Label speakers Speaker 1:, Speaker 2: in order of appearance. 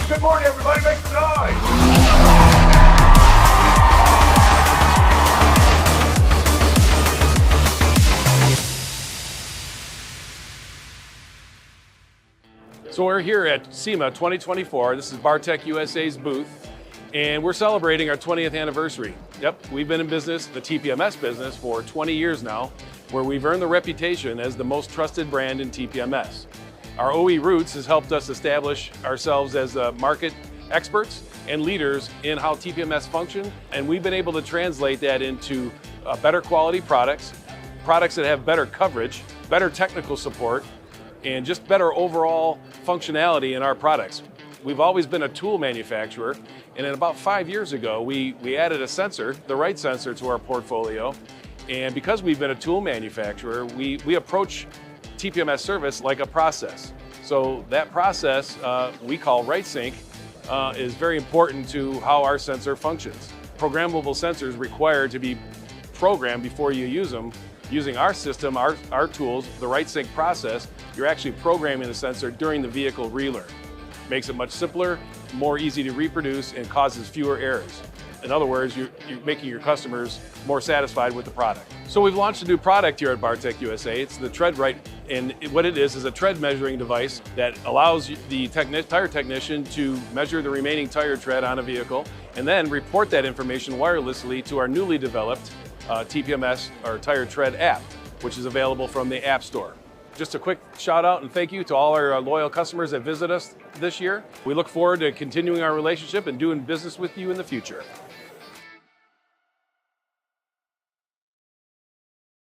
Speaker 1: Good morning, everybody. Make some noise.
Speaker 2: So we're here at SEMA 2024. This is Bartec USA's booth, and we're celebrating our 20th anniversary. Yep, we've been in business, the TPMS business, for 20 years now, where we've earned the reputation as the most trusted brand in TPMS. Our OE roots has helped us establish ourselves as market experts and leaders in how TPMS function, and we've been able to translate that into better quality products that have better coverage, better technical support, and just better overall functionality in our products. We've always been a tool manufacturer, and about 5 years ago, we added a sensor, the Rite-Sensor, to our portfolio. And because we've been a tool manufacturer, we approach TPMS service like a process. So that process we call Rite-Sync is very important to how our sensor functions. Programmable sensors require to be programmed before you use them. Using our system, our tools, the Rite-Sync process, you're actually programming the sensor during the vehicle relearn. Makes it much simpler, more easy to reproduce, and causes fewer errors. In other words, you're making your customers more satisfied with the product. So we've launched a new product here at Bartec USA. It's the Tread-Rite, and what it is a tread measuring device that allows the tire technician to measure the remaining tire tread on a vehicle and then report that information wirelessly to our newly developed TPMS or Tire Tread app, which is available from the App Store. Just a quick shout out and thank you to all our loyal customers that visit us this year. We look forward to continuing our relationship and doing business with you in the future.